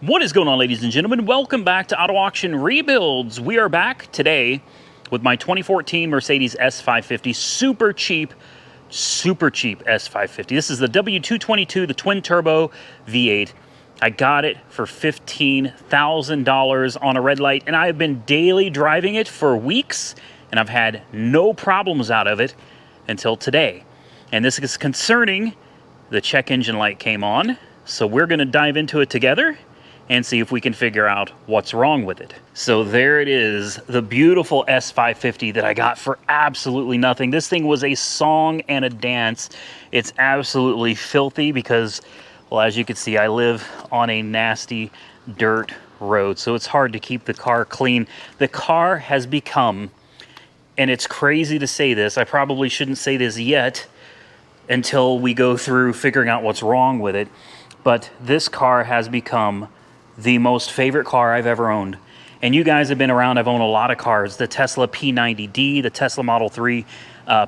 What is going on, ladies and gentlemen? Welcome back to Auto Auction Rebuilds. We are back today with my 2014 Mercedes S550, super cheap S550. This is the W222, the twin turbo V8. I got it for $15,000 on a red light, and I have been daily driving it for weeks, and I've had no problems out of it until today. And this is concerning the check engine light came on, so we're going to dive into it together and see if we can figure out what's wrong with it. So there it is, the beautiful S550 that I got for absolutely nothing. This thing was a song and a dance. It's absolutely filthy because, well, as you can see, I live on a nasty dirt road, so it's hard to keep the car clean. The car has become, and it's crazy to say this, I probably shouldn't say this yet until we go through figuring out what's wrong with it, but this car has become the most favorite car I've ever owned. And you guys have been around, I've owned a lot of cars. The Tesla P90D, the Tesla Model 3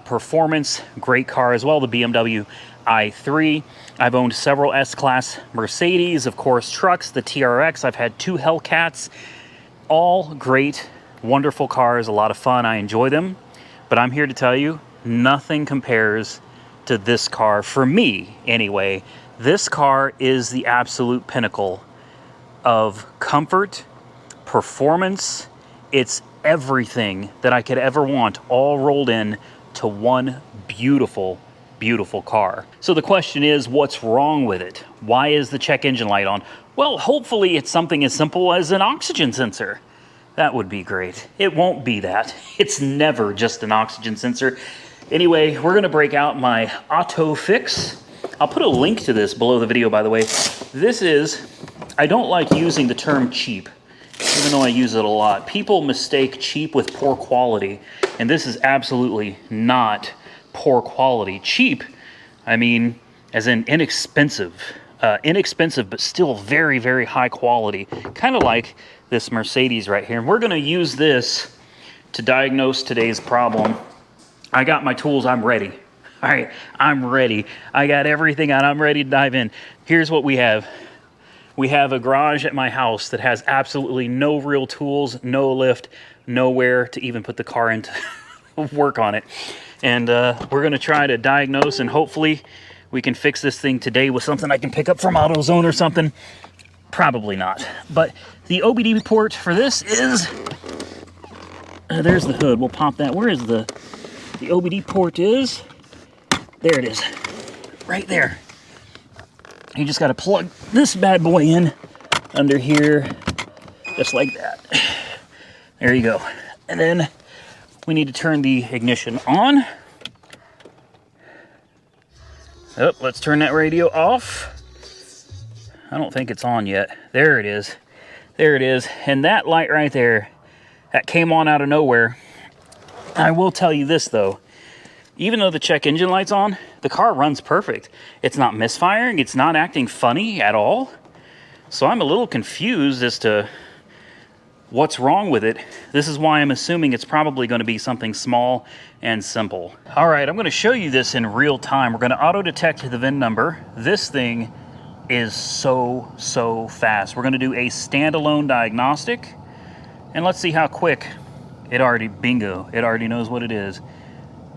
Performance, great car as well, the BMW i3. I've owned several S-Class Mercedes, of course, trucks, the TRX. I've had two Hellcats, all great, wonderful cars, a lot of fun. I enjoy them. But I'm here to tell you, nothing compares to this car. For me, anyway, this car is the absolute pinnacle of comfort, performance. It's everything that I could ever want, all rolled in to one beautiful, beautiful car. So the question is, what's wrong with it? Why is the check engine light on? Well, hopefully it's something as simple as an oxygen sensor. That would be great. It won't be that. It's never just an oxygen sensor. Anyway, we're gonna break out my auto fix. I'll put a link to this below the video, by the way. This is, I don't like using the term cheap, even though I use it a lot. People mistake cheap with poor quality, and this is absolutely not poor quality. Cheap, I mean, as in inexpensive. Inexpensive, but still very, very high quality. Kind of like this Mercedes right here. And we're gonna use this to diagnose today's problem. I got my tools, I'm ready. All right, I'm ready. I got everything out, I'm ready to dive in. Here's what we have. We have a garage at my house that has absolutely no real tools, no lift, nowhere to even put the car into work on it. And we're gonna try to diagnose, and hopefully we can fix this thing today with something I can pick up from AutoZone or something. Probably not. But the OBD port for this is, there's the hood, we'll pop that. Where is the OBD port is? There it is, right there. You just gotta plug this bad boy in under here, just like that. There you go. And then we need to turn the ignition on. Oh, let's turn that radio off. I don't think it's on yet. There it is. There it is. And that light right there, that came on out of nowhere. I will tell you this though, even though the check engine light's on, the car runs perfect. It's not misfiring, it's not acting funny at all. So I'm a little confused as to what's wrong with it. This is why I'm assuming it's probably going to be something small and simple. All right, I'm going to show you this in real time. We're going to auto detect the VIN number. This thing is so fast. We're going to do a standalone diagnostic, and let's see how quick it already, bingo, it already knows what it is.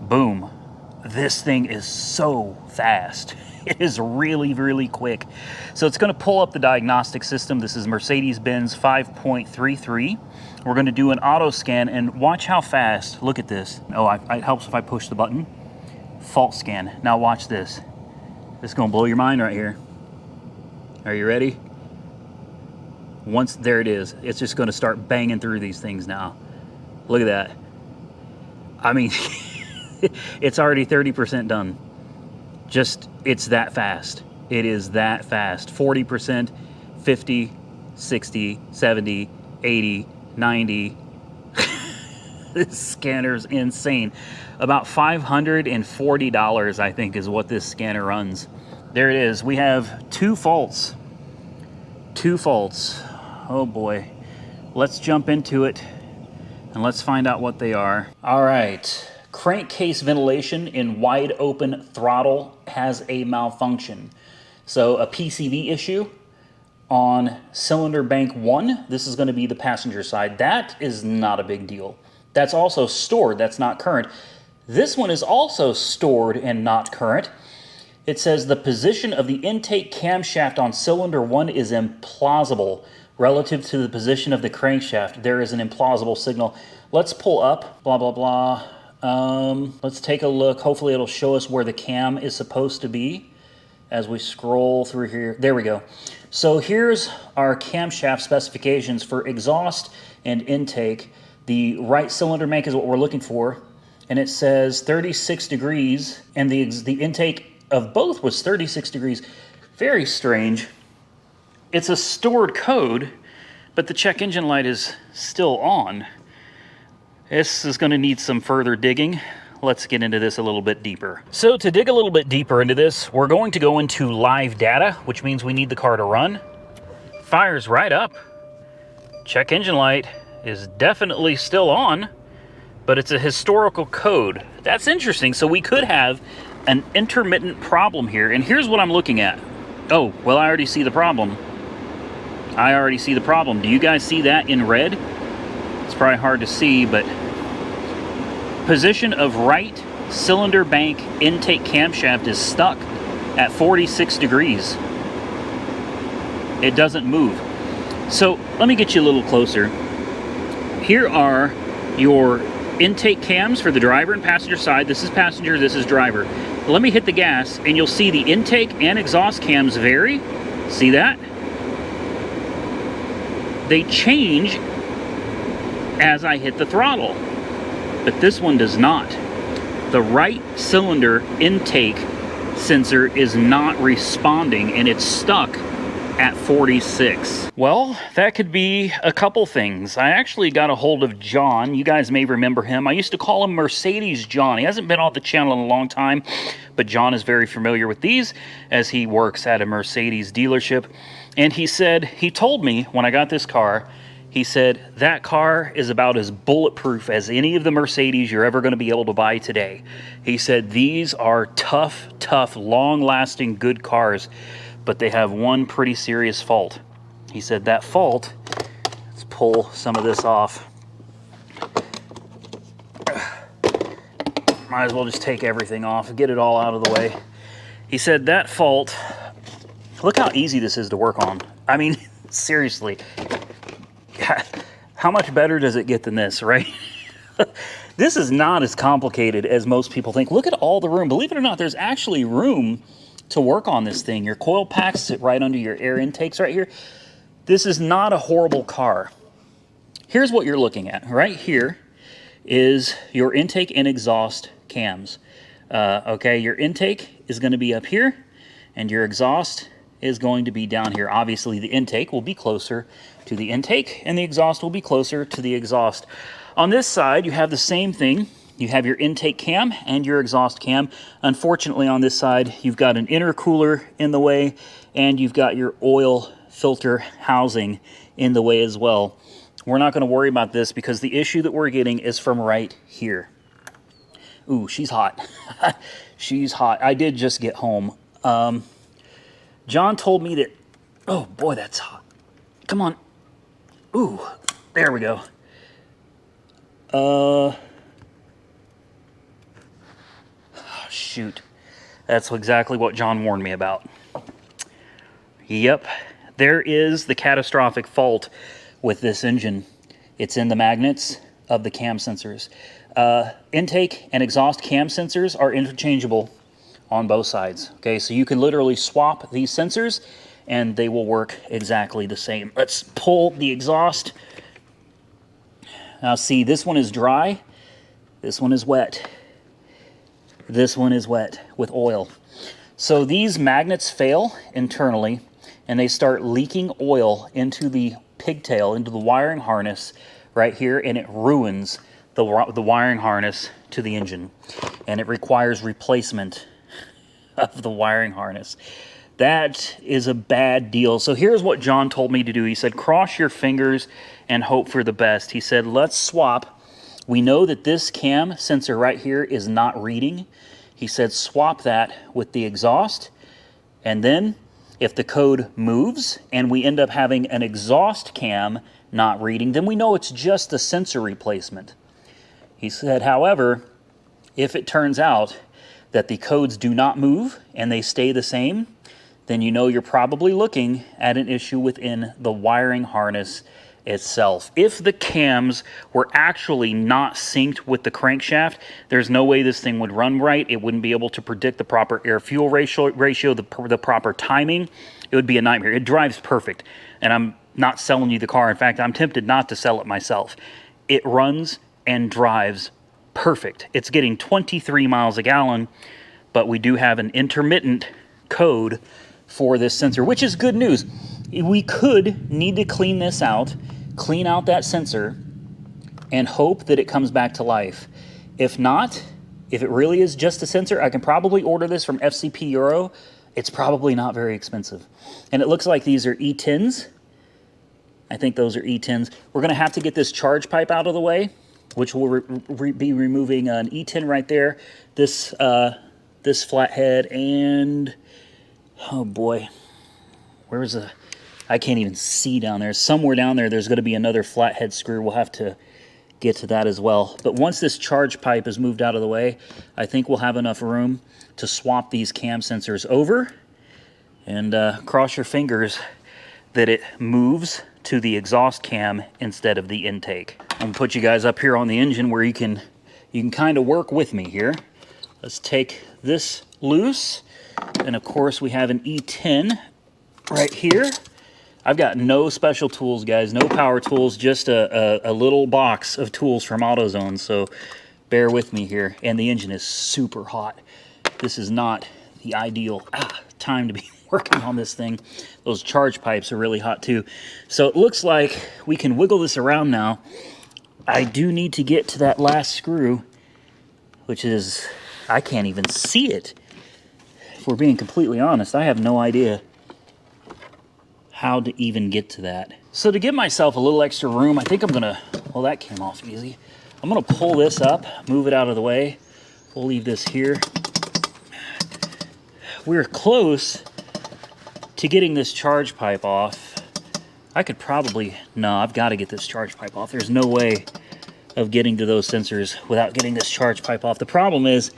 Boom. This thing is so fast. It is really, really quick. So it's going to pull up the diagnostic system. This is Mercedes-Benz 5.33. We're going to do an auto scan, and watch how fast. Look at this. Oh, it helps if I push the button. Fault scan. Now watch this. This is going to blow your mind right here. Are you ready? Once, there it is. It's just going to start banging through these things now. Look at that. I mean, it's already 30% done. Just, it's that fast. It is that fast. 40%, 50, 60, 70, 80, 90. This scanner's insane. About $540, I think, is what this scanner runs. There it is. We have two faults. Two faults. Oh boy. Let's jump into it and let's find out what they are. All right. Crankcase ventilation in wide open throttle has a malfunction. So a PCV issue, on cylinder bank 1. This is going to be the passenger side. That is not a big deal. That's also stored. That's not current. This one is also stored and not current. It says the position of the intake camshaft on cylinder 1 is implausible relative to the position of the crankshaft. There is an implausible signal. Let's pull up, blah, blah, blah. Let's take a look. Hopefully it'll show us where the cam is supposed to be as we scroll through here. There we go. So here's our camshaft specifications for exhaust and intake. The right cylinder bank is what we're looking for, and it says 36 degrees, and the intake of both was 36 degrees. Very strange. It's a stored code, but the check engine light is still on. This is going to need some further digging. Let's get into this a little bit deeper. So to dig a little bit deeper into this, we're going to go into live data, which means we need the car to run. Fires right up. Check engine light is definitely still on, but it's a historical code. That's interesting. So we could have an intermittent problem here. And here's what I'm looking at. Oh, well, I already see the problem. I already see the problem. Do you guys see that in red? It's probably hard to see, but position of right cylinder bank intake camshaft is stuck at 46 degrees. It doesn't move. So let me get you a little closer. Here are your intake cams for the driver and passenger side. This is passenger, this is driver. Let me hit the gas and you'll see the intake and exhaust cams vary. See that? They change as I hit the throttle, but this one does not. The right cylinder intake sensor is not responding and it's stuck at 46. Well, that could be a couple things. I actually got a hold of John. You guys may remember him. I used to call him Mercedes John. He hasn't been on the channel in a long time, but John is very familiar with these as he works at a Mercedes dealership. And he told me when I got this car, he said, that car is about as bulletproof as any of the Mercedes you're ever going to be able to buy today. He said, these are tough, long-lasting, good cars, but they have one pretty serious fault. He said, that fault, let's pull some of this off. Might as well just take everything off, get it all out of the way. He said, that fault, look how easy this is to work on. I mean, seriously. How much better does it get than this, right? This is not as complicated as most people think. Look at all the room. Believe it or not, there's actually room to work on this thing. Your coil packs sit right under your air intakes right here. This is not a horrible car. Here's what you're looking at. Right here is your intake and exhaust cams. Okay, your intake is going to be up here, and your exhaust is going to be down here. Obviously, the intake will be closer to the intake, and the exhaust will be closer to the exhaust. On this side, you have the same thing. You have your intake cam and your exhaust cam. Unfortunately, on this side, you've got an intercooler in the way, and you've got your oil filter housing in the way as well. We're not going to worry about this because the issue that we're getting is from right here. Ooh, she's hot. She's hot. I did just get home. John told me that, oh boy, that's hot. Come on. Ooh, there we go. Shoot. That's exactly what John warned me about. Yep, there is the catastrophic fault with this engine. It's in the magnets of the cam sensors. Intake and exhaust cam sensors are interchangeable on both sides. Okay, so you can literally swap these sensors and they will work exactly the same. Let's pull the exhaust. Now see, this one is dry, this one is wet. This one is wet with oil. So these magnets fail internally and they start leaking oil into the pigtail, into the wiring harness right here, and it ruins the wiring harness to the engine. And it requires replacement of the wiring harness. That is a bad deal. So here's what John told me to do. He said, cross your fingers and hope for the best. He said, let's swap. We know that this cam sensor right here is not reading. He said, swap that with the exhaust, and then If the code moves and we end up having an exhaust cam not reading, then we know it's just a sensor replacement. He said, however, if it turns out that the codes do not move and they stay the same, then you know you're probably looking at an issue within the wiring harness itself. If the cams were actually not synced with the crankshaft, there's no way this thing would run right. It wouldn't be able to predict the proper air-fuel ratio, the proper timing. It would be a nightmare. It drives perfect, and I'm not selling you the car. In fact, I'm tempted not to sell it myself. It runs and drives perfect. It's getting 23 miles a gallon, but we do have an intermittent code for this sensor, which is good news. We could need to clean this out, clean out that sensor, and hope that it comes back to life. If not, if it really is just a sensor, I can probably order this from FCP Euro. It's probably not very expensive. And it looks like these are E10s. I think those are E10s. We're gonna have to get this charge pipe out of the way, which will be removing an E10 right there, this flathead, and oh boy, where's the, I can't even see down there. Somewhere down there, there's going to be another flathead screw. We'll have to get to that as well. But once this charge pipe is moved out of the way, I think we'll have enough room to swap these cam sensors over, and cross your fingers that it moves to the exhaust cam instead of the intake. I'm gonna put you guys up here on the engine where you can kind of work with me here. Let's take this loose. And of course we have an E10 right here. I've got no special tools, guys, no power tools, just a little box of tools from AutoZone, so bear with me here. And the engine is super hot. This is not the ideal time to be working on this thing. Those charge pipes are really hot too. So it looks like we can wiggle this around now. I do need to get to that last screw, which is, I can't even see it. If we're being completely honest, I have no idea how to even get to that. So to give myself a little extra room, I think I'm gonna, well, that came off easy. I'm gonna pull this up, move it out of the way. We'll leave this here. We're close to getting this charge pipe off. I could probably, no, I've got to get this charge pipe off. There's no way of getting to those sensors without getting this charge pipe off. The problem is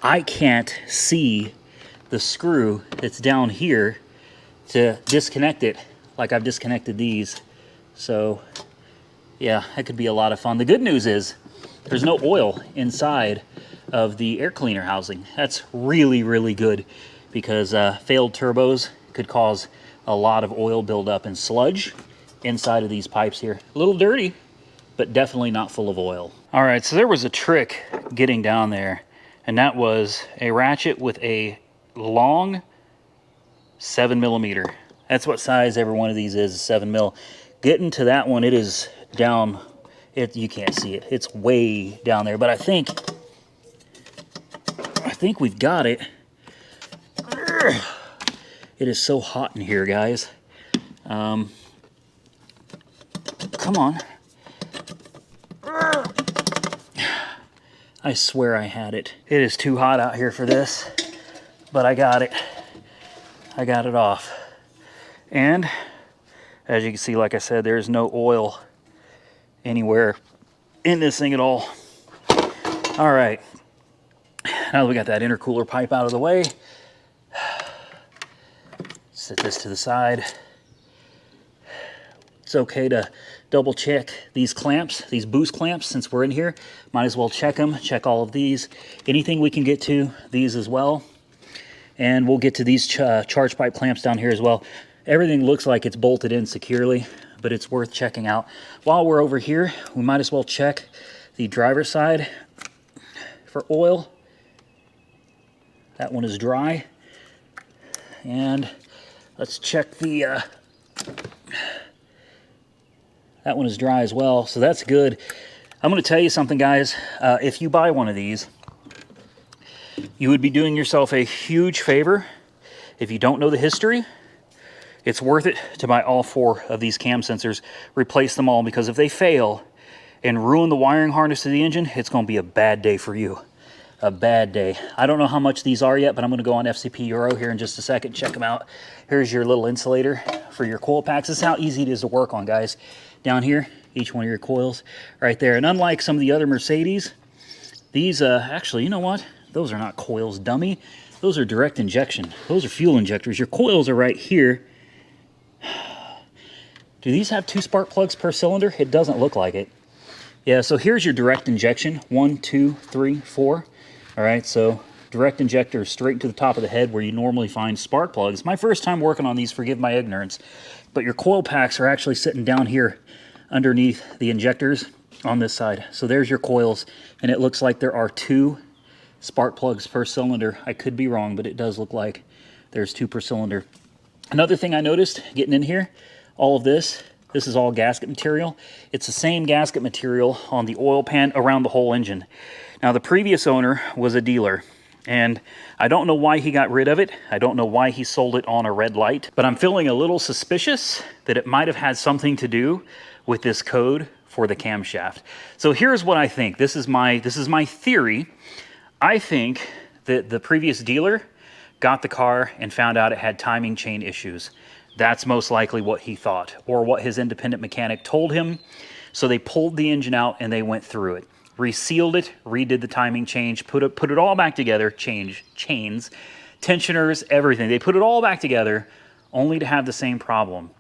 I can't see the screw that's down here to disconnect it like I've disconnected these. So yeah, that could be a lot of fun. The good news is there's no oil inside of the air cleaner housing. That's really, really good, because failed turbos could cause a lot of oil buildup and sludge inside of these pipes here. A little dirty, but definitely not full of oil. All right, so there was a trick getting down there, and that was a ratchet with a long 7mm. That's what size every one of these is, 7mm. Getting to that one, it is down, you can't see it. It's way down there, but I think we've got it. It is so hot in here, guys. Come on. I swear I had it. It is too hot out here for this, but I got it. I got it off. And as you can see, like I said, there's no oil anywhere in this thing at all. All right. Now that we got that intercooler pipe out of the way, set this to the side. It's okay to double check these clamps, these boost clamps, since we're in here. Might as well check them, check all of these. Anything we can get to, these as well. And we'll get to these charge pipe clamps down here as well. Everything looks like it's bolted in securely, but it's worth checking out. While we're over here, we might as well check the driver's side for oil. That one is dry. And let's check the, that one is dry as well, so that's good. I'm gonna tell you something, guys. If you buy one of these, you would be doing yourself a huge favor. If you don't know the history, it's worth it to buy all 4 of these cam sensors, replace them all, because if they fail and ruin the wiring harness of the engine, it's gonna be a bad day for you. a bad day. I don't know how much these are yet, but I'm going to go on FCP Euro here in just a second, check them out. Here's your little insulator for your coil packs. This is how easy it is to work on, guys. Down here, each one of your coils right there. And unlike some of the other Mercedes, these, actually, you know what? Those are not coils, dummy. Those are direct injection. Those are fuel injectors. Your coils are right here. Do these have 2 spark plugs per cylinder? It doesn't look like it. Yeah, so here's your direct injection. 1, 2, 3, 4. All right, so direct injector straight to the top of the head where you normally find spark plugs. My first time working on these, forgive my ignorance, but your coil packs are actually sitting down here underneath the injectors on this side. So there's your coils, and it looks like there are 2 spark plugs per cylinder. I could be wrong, but it does look like there's 2 per cylinder. Another thing I noticed getting in here, all of this is all gasket material. It's the same gasket material on the oil pan around the whole engine. Now, the previous owner was a dealer, and I don't know why he got rid of it. I don't know why he sold it on a red light, but I'm feeling a little suspicious that it might have had something to do with this code for the camshaft. So here's what I think. This is my theory. I think that the previous dealer got the car and found out it had timing chain issues. That's most likely what he thought, or what his independent mechanic told him. So they pulled the engine out and they went through it, resealed it, redid the timing change, put it all back together, change chains, tensioners, everything. They put it all back together only to have the same problem.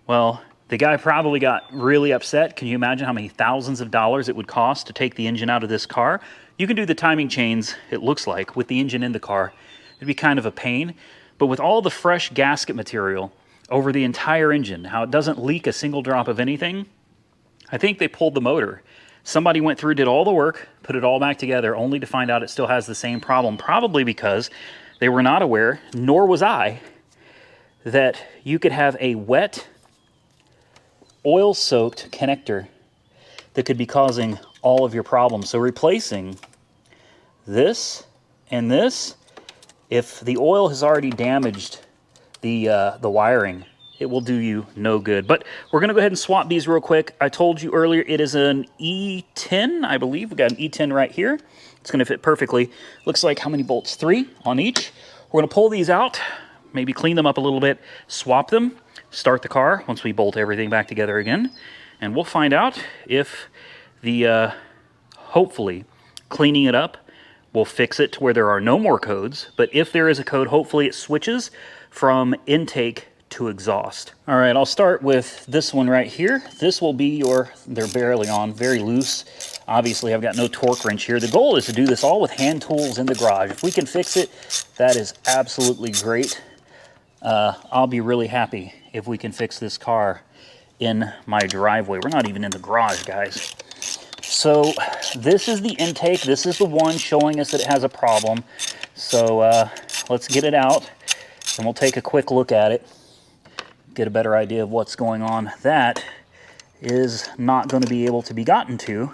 Well, the guy probably got really upset. Can you imagine how many thousands of dollars it would cost to take the engine out of this car? You can do the timing chains, it looks like, with the engine in the car. It'd be kind of a pain. But with all the fresh gasket material over the entire engine, how it doesn't leak a single drop of anything, I think they pulled the motor. Somebody went through, did all the work, put it all back together, only to find out it still has the same problem, probably because they were not aware, nor was I, that you could have a wet, oil-soaked connector that could be causing all of your problems. So replacing this and this, if the oil has already damaged the wiring, it will do you no good. But we're going to go ahead and swap these real quick. I told you earlier it is an E10, I believe. We've got an E10 right here. It's going to fit perfectly. Looks like how many bolts? 3 on each. We're going to pull these out, maybe clean them up a little bit, swap them, start the car once we bolt everything back together again, and we'll find out if the, hopefully, cleaning it up will fix it to where there are no more codes. But if there is a code, hopefully it switches from intake to exhaust. All right, I'll start with this one right here. This will be your, they're barely on, very loose. Obviously, I've got no torque wrench here. The goal is to do this all with hand tools in the garage. If we can fix it, that is absolutely great. I'll be really happy if we can fix this car in my driveway. We're not even in the garage, guys. So this is the intake. This is the one showing us that it has a problem. So let's get it out, and we'll take a quick look at it, get a better idea of what's going on. That is not going to be able to be gotten to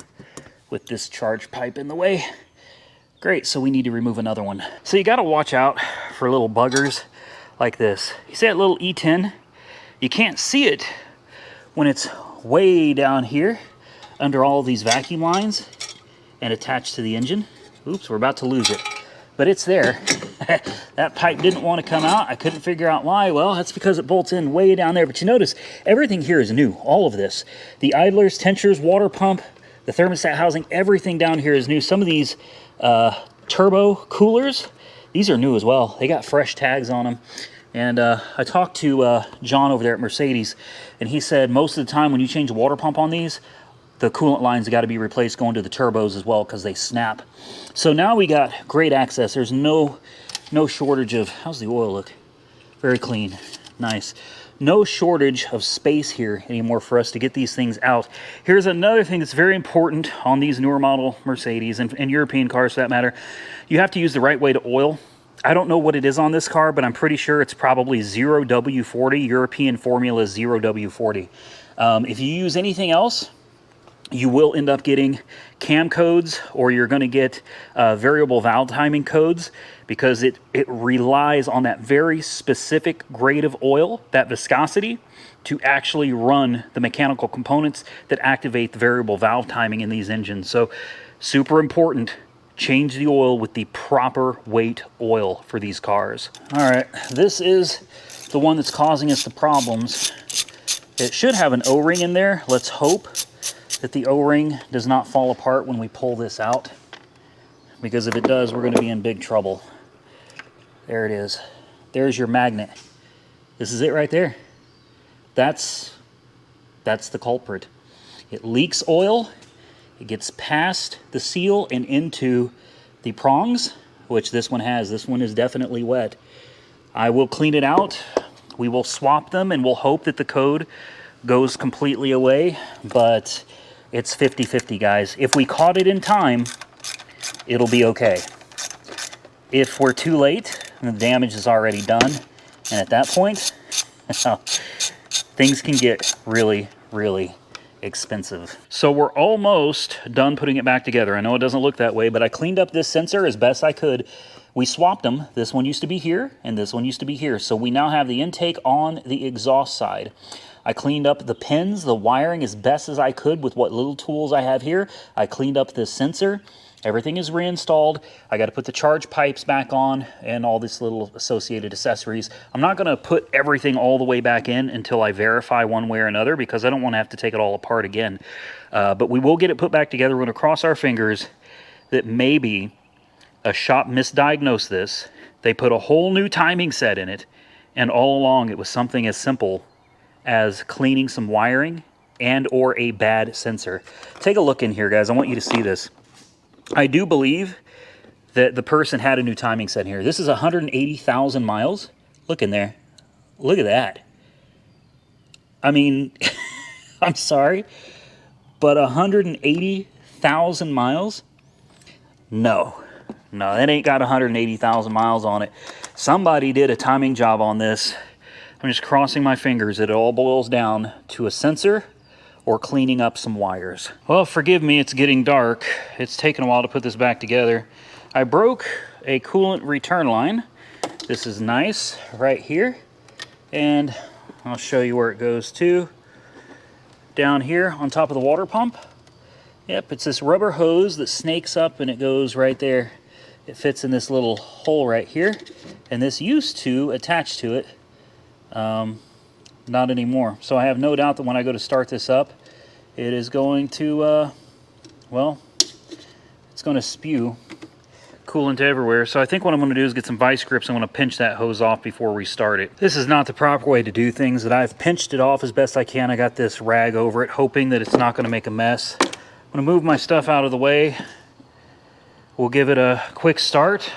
with this charge pipe in the way. Great, so we need to remove another one. So you got to watch out for little buggers like this. You see that little E10? You can't see it when it's way down here under all these vacuum lines and attached to the engine. Oops, we're about to lose it. But it's there. That pipe didn't want to come out. I couldn't figure out why. Well, that's because it bolts in way down there. But you notice, everything here is new. All of this. The idlers, tensioners, water pump, the thermostat housing, everything down here is new. Some of these turbo coolers, these are new as well. They got fresh tags on them. And I talked to John over there at Mercedes, and he said most of the time when you change a water pump on these, the coolant lines got to be replaced going to the turbos as well because they snap. So now we got great access. There's no shortage of, how's the oil look? Very clean, nice. No shortage of space here anymore for us to get these things out. Here's another thing that's very important on these newer model Mercedes and European cars for that matter. You have to use the right way to oil. I don't know what it is on this car, but I'm pretty sure it's probably 0W40. European formula is 0W40. If you use anything else, you will end up getting cam codes, or you're going to get variable valve timing codes, because it relies on that very specific grade of oil, that viscosity, to actually run the mechanical components that activate the variable valve timing in these engines. So super important. change the oil with the proper weight oil for these cars. All right, this is the one that's causing us the problems. It should have an O-ring in there. Let's hope that the O-ring does not fall apart when we pull this out, because if it does, we're going to be in big trouble. There it is. There's your magnet. This is it right there. That's the culprit. It leaks oil. It gets past the seal and into the prongs, which this one has. This one is definitely wet. I will clean it out. We will swap them, and we'll hope that the code goes completely away, but it's 50-50, guys. If we caught it in time, it'll be okay. If we're too late, the damage is already done, and at that point, things can get really, really expensive. So we're almost done putting it back together. I know it doesn't look that way, but I cleaned up this sensor as best I could. We swapped them. This one used to be here, and this one used to be here. So we now have the intake on the exhaust side. I cleaned up the pins, the wiring as best as I could with what little tools I have here. I cleaned up this sensor. Everything is reinstalled. I got to put the charge pipes back on and all this little associated accessories. I'm not going to put everything all the way back in until I verify one way or another, because I don't want to have to take it all apart again. But we will get it put back together. We're going to cross our fingers that maybe a shop misdiagnosed this. They put a whole new timing set in it, and all along it was something as simple as cleaning some wiring and or a bad sensor. Take a look in here, guys. I want you to see this. I do believe that the person had a new timing set here. This is 180,000 miles. Look in there. Look at that. I mean, I'm sorry, but 180,000 miles? No, that ain't got 180,000 miles on it. Somebody did a timing job on this. I'm just crossing my fingers that it all boils down to a sensor or cleaning up some wires. Well, forgive me, it's getting dark. It's taken a while to put this back together. I broke a coolant return line. This is nice right here. And I'll show you where it goes to. Down here on top of the water pump. Yep, it's this rubber hose that snakes up and it goes right there. It fits in this little hole right here. And this used to attach to it. Not anymore. So I have no doubt that when I go to start this up, it is going to, well, it's going to spew coolant everywhere. So I think what I'm going to do is get some vice grips. I'm going to pinch that hose off before we start it. This is not the proper way to do things, that I've pinched it off as best I can. I got this rag over it, hoping that it's not going to make a mess. I'm going to move my stuff out of the way. We'll give it a quick start,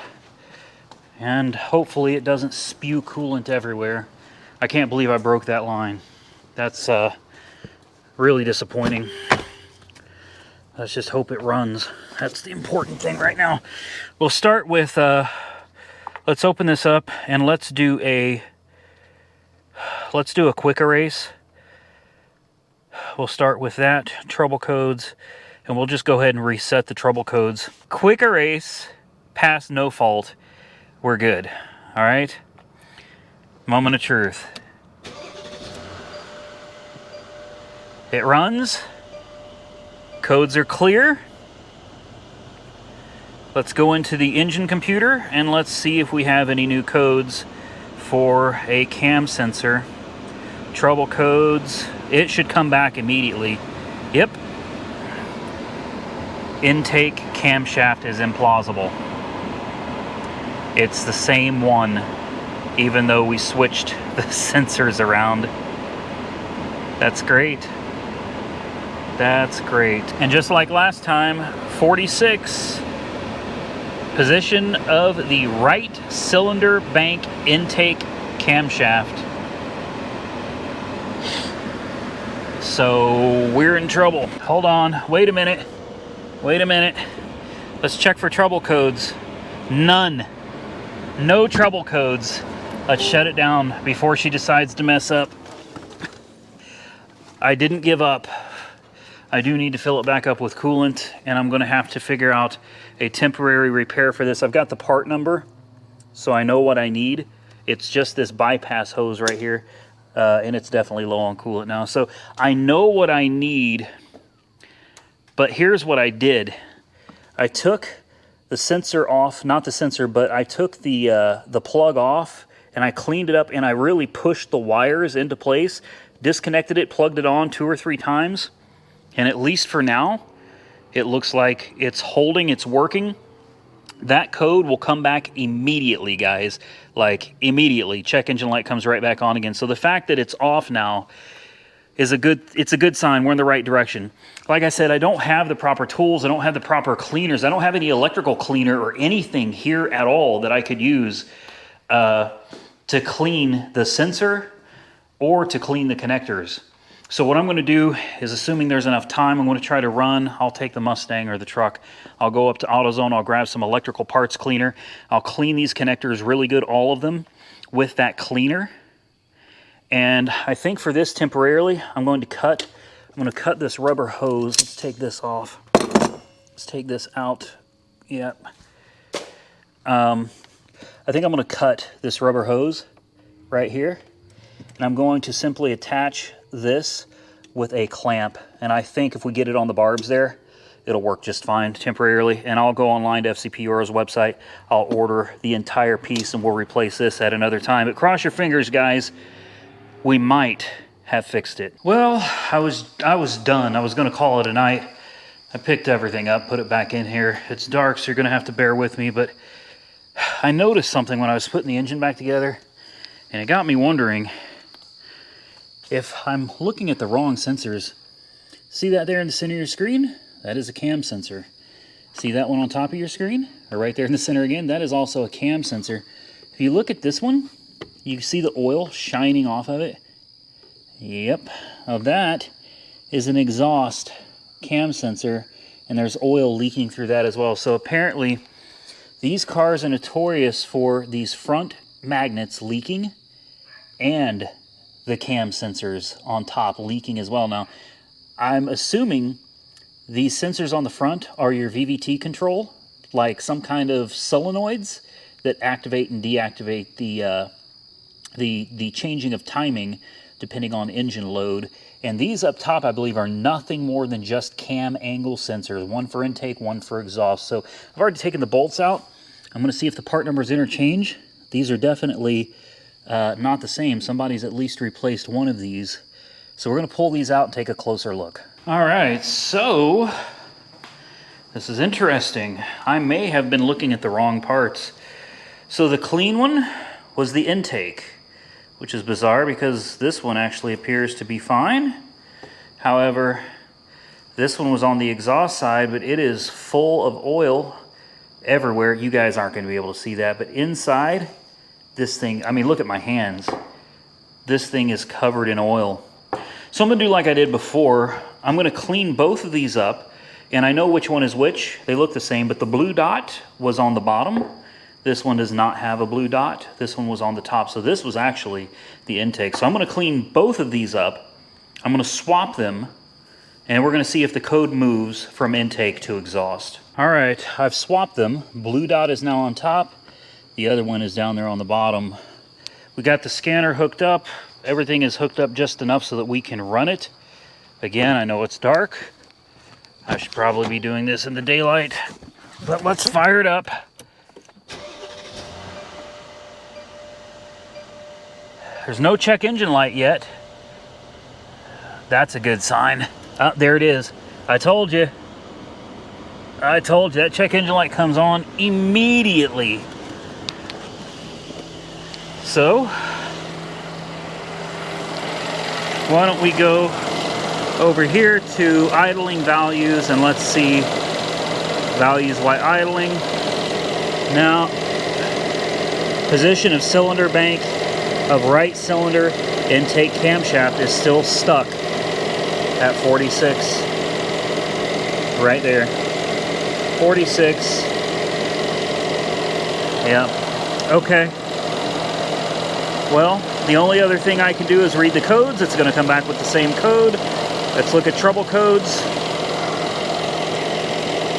and hopefully it doesn't spew coolant everywhere. I can't believe I broke that line. That's really disappointing. Let's just hope it runs. That's the important thing right now. We'll start with, let's open this up and let's do a quick erase. We'll start with that, trouble codes, and we'll just go ahead and reset the trouble codes. Quick erase, pass no fault, we're good. All right? Moment of truth. It runs. Codes are clear. Let's go into the engine computer and let's see if we have any new codes for a cam sensor. Trouble codes. It should come back immediately. Yep. Intake camshaft is implausible. It's the same one, even though we switched the sensors around. That's great. That's great. And just like last time, 46, position of the right cylinder bank intake camshaft. So we're in trouble. Hold on, wait a minute. Let's check for trouble codes. None. No trouble codes. Let's shut it down before she decides to mess up. I didn't give up. I do need to fill it back up with coolant, and I'm going to have to figure out a temporary repair for this. I've got the part number, so I know what I need. It's just this bypass hose right here, and it's definitely low on coolant now. So I know what I need, but here's what I did. I took sensor off, not the sensor, but I took the plug off and I cleaned it up and I really pushed the wires into place, disconnected it, plugged it on 2 or 3 times, and at least for now, it looks like it's holding, it's working. That code will come back immediately, guys. Like immediately. Check engine light comes right back on again. So the fact that it's off now is a good sign. We're in the right direction. Like I said, I don't have the proper tools. I don't have the proper cleaners. I don't have any electrical cleaner or anything here at all that I could use to clean the sensor or to clean the connectors. So what I'm going to do is, assuming there's enough time, I'm going to try to run. I'll take the Mustang or the truck. I'll go up to AutoZone. I'll grab some electrical parts cleaner. I'll clean these connectors really good, all of them, with that cleaner. And I think for this temporarily, I'm going to cut this rubber hose. Let's take this off. Let's take this out. Yep. I think I'm going to cut this rubber hose right here. And I'm going to simply attach this with a clamp. And I think if we get it on the barbs there, it'll work just fine temporarily. And I'll go online to FCP Euro's website. I'll order the entire piece and we'll replace this at another time. But cross your fingers, guys. We might have fixed it. Well, I was done. I was going to call it a night. I picked everything up, put it back in here. It's dark, so you're going to have to bear with me. But I noticed something when I was putting the engine back together, and it got me wondering if I'm looking at the wrong sensors. See that there in the center of your screen? That is a cam sensor. See that one on top of your screen? Or right there in the center again? That is also a cam sensor. If you look at this one, you see the oil shining off of it? Yep. Now that is an exhaust cam sensor, and there's oil leaking through that as well. So apparently, these cars are notorious for these front magnets leaking and the cam sensors on top leaking as well. Now, I'm assuming these sensors on the front are your VVT control, like some kind of solenoids that activate and deactivate the changing of timing depending on engine load. And these up top, I believe, are nothing more than just cam angle sensors, one for intake, one for exhaust. So I've already taken the bolts out. I'm going to see if the part numbers interchange. These are definitely not the same. Somebody's at least replaced one of these. So we're going to pull these out and take a closer look. All right, so this is interesting. I may have been looking at the wrong parts. So the clean one was the intake, which is bizarre because this one actually appears to be fine. However, this one was on the exhaust side, but it is full of oil everywhere. You guys aren't going to be able to see that, but inside this thing, I mean, look at my hands. This thing is covered in oil. So I'm going to do like I did before. I'm going to clean both of these up, and I know which one is which. They look the same, but the blue dot was on the bottom. This one does not have a blue dot. This one was on the top, so this was actually the intake. So I'm going to clean both of these up. I'm going to swap them, and we're going to see if the code moves from intake to exhaust. All right, I've swapped them. Blue dot is now on top. The other one is down there on the bottom. We got the scanner hooked up. Everything is hooked up just enough so that we can run it. Again, I know it's dark. I should probably be doing this in the daylight, but let's fire it up. There's no check engine light yet. That's a good sign. Ah, there it is. I told you. I told you that check engine light comes on immediately. So, why don't we go over here to idling values and let's see values while idling. Now, position of cylinder bank of right cylinder intake camshaft is still stuck at 46. Right there. 46. Yeah. Okay. Well, the only other thing I can do is read the codes. It's going to come back with the same code. Let's look at trouble codes.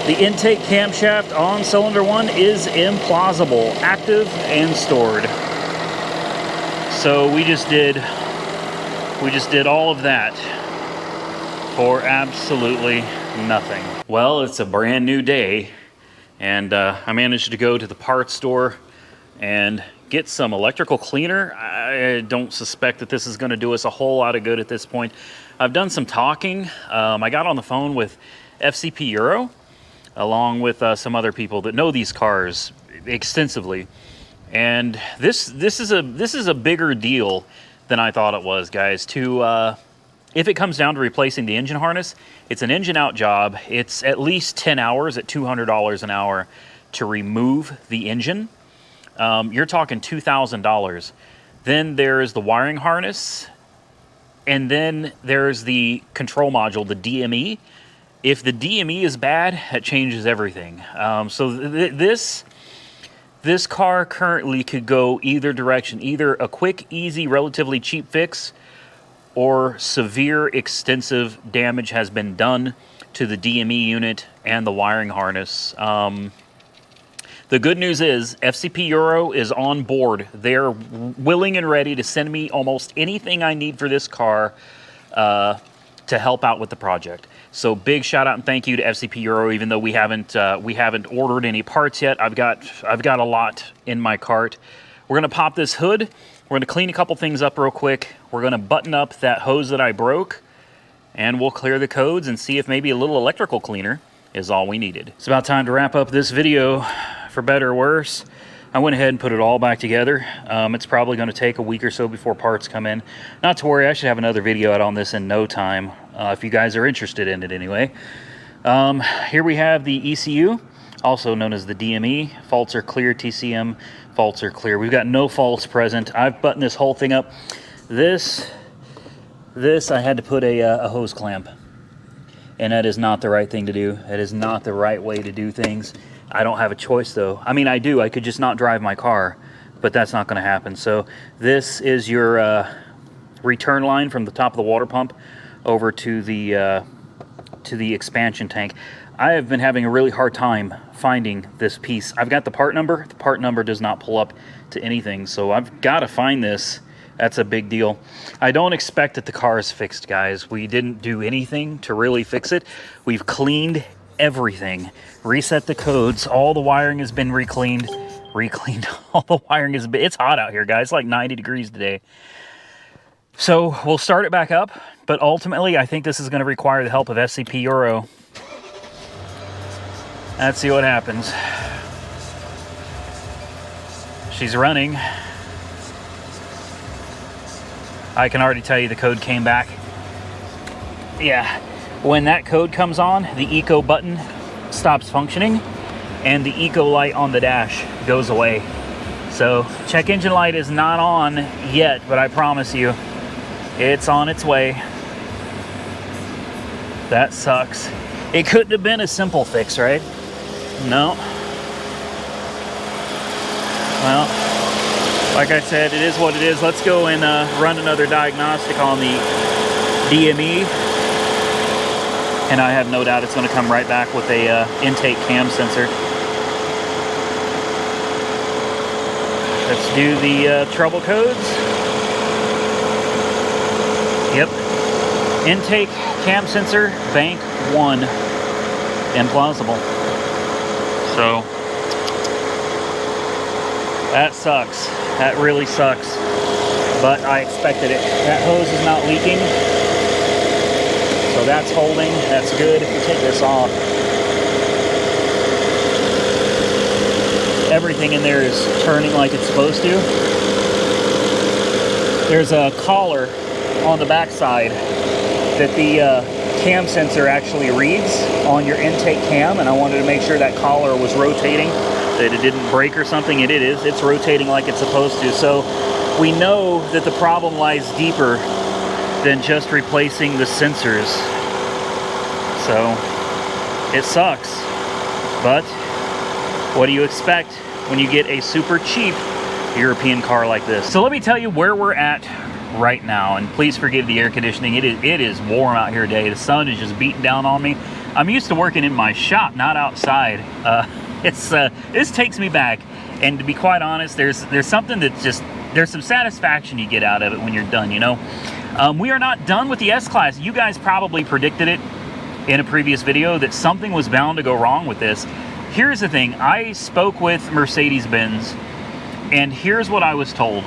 The intake camshaft on cylinder 1 is implausible, active and stored. So we just did all of that for absolutely nothing. Well, it's a brand new day, And I managed to go to the parts store and get some electrical cleaner. I don't suspect that this is going to do us a whole lot of good at this point. I've done some talking. I got on the phone with FCP Euro, along with some other people that know these cars extensively. And this is a bigger deal than I thought it was, guys. If it comes down to replacing the engine harness, it's an engine out job. It's at least 10 hours at $200 an hour to remove the engine. You're talking $2,000. Then there's the wiring harness, and then there's the control module, the DME. If the DME is bad, that changes everything. This car currently could go either direction, either a quick, easy, relatively cheap fix, or severe, extensive damage has been done to the DME unit and the wiring harness. The good news is FCP Euro is on board. They're willing and ready to send me almost anything I need for this car to help out with the project. So big shout out and thank you to FCP Euro. Even though we haven't ordered any parts yet, I've got a lot in my cart. We're gonna pop this hood. We're gonna clean a couple things up real quick. We're gonna button up that hose that I broke, and we'll clear the codes and see if maybe a little electrical cleaner is all we needed. It's about time to wrap up this video. For better or worse, I went ahead and put it all back together. It's probably going to take a week or so before parts come in. Not to worry, I should have another video out on this in no time, if you guys are interested in it anyway. Here we have the ECU, also known as the DME. Faults are clear, TCM faults are clear. We've got no faults present. I've buttoned this whole thing up. This I had to put a hose clamp, and that is not the right thing to do. That is not the right way to do things. I don't have a choice though. I mean, I do. I could just not drive my car, but that's not going to happen. So this is your return line from the top of the water pump over to the expansion tank. I have been having a really hard time finding this piece. I've got the part number. The part number does not pull up to anything, so I've got to find this. That's a big deal. I don't expect that the car is fixed, guys. We didn't do anything to really fix it. We've cleaned everything, reset the codes, all the wiring has been recleaned, all the wiring has been, it's hot out here, guys, like 90 degrees today. So we'll start it back up, but ultimately I think this is going to require the help of SCP Euro. Let's see what happens. She's running. I can already tell you the code came back. Yeah. When that code comes on, the eco button stops functioning and the eco light on the dash goes away. So check engine light is not on yet, but I promise you it's on its way. That sucks. It couldn't have been a simple fix, right? No. Well, like I said, it is what it is. Let's go and run another diagnostic on the DME. And I have no doubt it's going to come right back with a intake cam sensor. Let's do the trouble codes. Yep. Intake cam sensor, bank 1. Implausible. So, that sucks. That really sucks. But I expected it. That hose is not leaking. So that's holding, that's good. If we take this off, everything in there is turning like it's supposed to. There's a collar on the back side that the cam sensor actually reads on your intake cam, and I wanted to make sure that collar was rotating, that it didn't break or something. It is, it's rotating like it's supposed to. So we know that the problem lies deeper than just replacing the sensors. So it sucks, but what do you expect when you get a super cheap European car like this? So let me tell you where we're at right now, and please forgive the air conditioning. It is warm out here today. The sun is just beating down on me. I'm used to working in my shop, not outside. This takes me back, and to be quite honest, there's something that's just, there's some satisfaction you get out of it when you're done, you know. We are not done with the S-Class. You guys probably predicted it in a previous video that something was bound to go wrong with this. here's the thing. I spoke with Mercedes-Benz, and here's what I was told.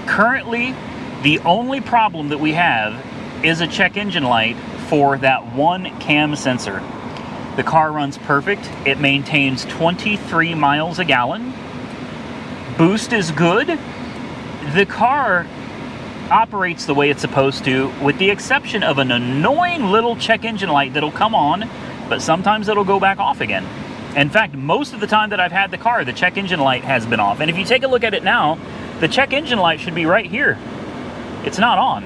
Currently, the only problem that we have is a check engine light for that one cam sensor. The car runs perfect. It maintains 23 miles a gallon. Boost is good. The car operates the way it's supposed to, with the exception of an annoying little check engine light that'll come on, but sometimes it'll go back off again. In fact, most of the time that I've had the car, the check engine light has been off. And if you take a look at it now, the check engine light should be right here. It's not on.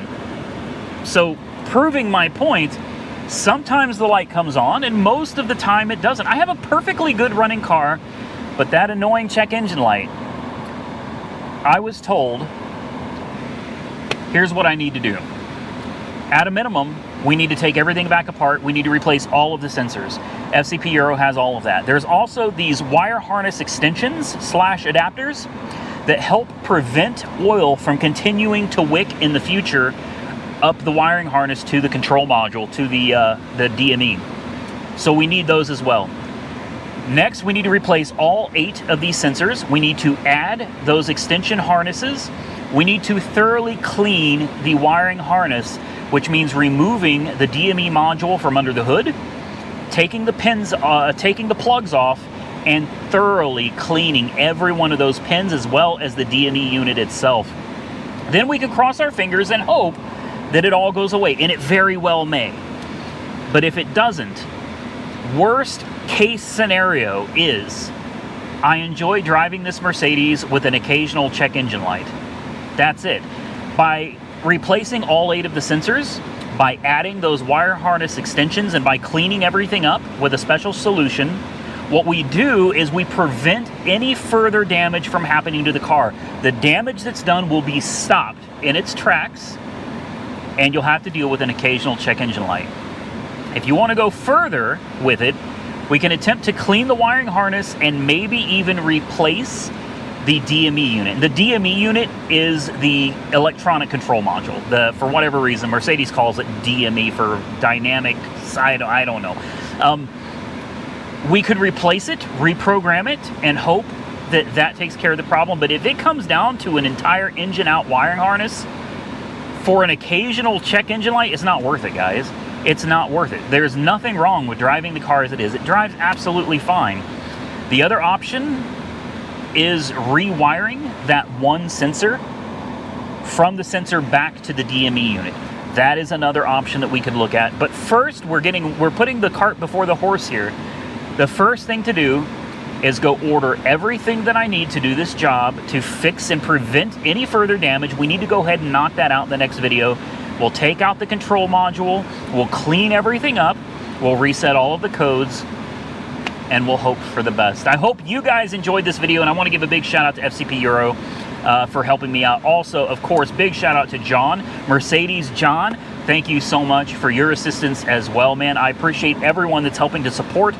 So, proving my point, sometimes the light comes on, and most of the time it doesn't. I have a perfectly good running car, but that annoying check engine light, I was told, here's what I need to do. At a minimum, we need to take everything back apart. We need to replace all of the sensors. FCP Euro has all of that. There's also these wire harness extensions / adapters that help prevent oil from continuing to wick in the future up the wiring harness to the control module, to the DME. So we need those as well. Next, we need to replace all 8 of these sensors. We need to add those extension harnesses. We need to thoroughly clean the wiring harness, which means removing the DME module from under the hood, taking the pins, taking the plugs off, and thoroughly cleaning every one of those pins as well as the DME unit itself. Then we can cross our fingers and hope that it all goes away, and it very well may. But if it doesn't, worst case scenario is I enjoy driving this Mercedes with an occasional check engine light. That's it. By replacing all 8 of the sensors, by adding those wire harness extensions, and by cleaning everything up with a special solution, what we do is we prevent any further damage from happening to the car. The damage that's done will be stopped in its tracks, and you'll have to deal with an occasional check engine light. If you want to go further with it, we can attempt to clean the wiring harness and maybe even replace the DME unit. The DME unit is the electronic control module. For whatever reason, Mercedes calls it DME for dynamic, I don't know. We could replace it, reprogram it, and hope that that takes care of the problem. But if it comes down to an entire engine out wiring harness for an occasional check engine light, it's not worth it, guys. It's not worth it. There's nothing wrong with driving the car as it is. It drives absolutely fine. The other option is rewiring that one sensor from the sensor back to the DME unit. That is another option that we could look at. But first, we're putting the cart before the horse here. The first thing to do is go order everything that I need to do this job to fix and prevent any further damage. We need to go ahead and knock that out in the next video. We'll take out the control module, we'll clean everything up, we'll reset all of the codes, and we'll hope for the best. I hope you guys enjoyed this video, and I want to give a big shout out to FCP Euro for helping me out. Also, of course, big shout out to John, Mercedes John. Thank you so much for your assistance as well, man. I appreciate everyone that's helping to support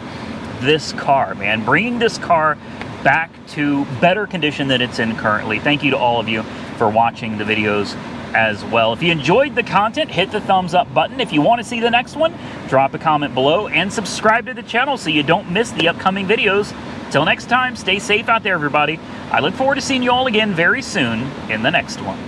this car, man. Bringing this car back to better condition than it's in currently. Thank you to all of you for watching the videos as well. If you enjoyed the content, hit the thumbs up button. If you want to see the next one, drop a comment below and subscribe to the channel so you don't miss the upcoming videos. Till next time, stay safe out there, everybody. I look forward to seeing you all again very soon in the next one.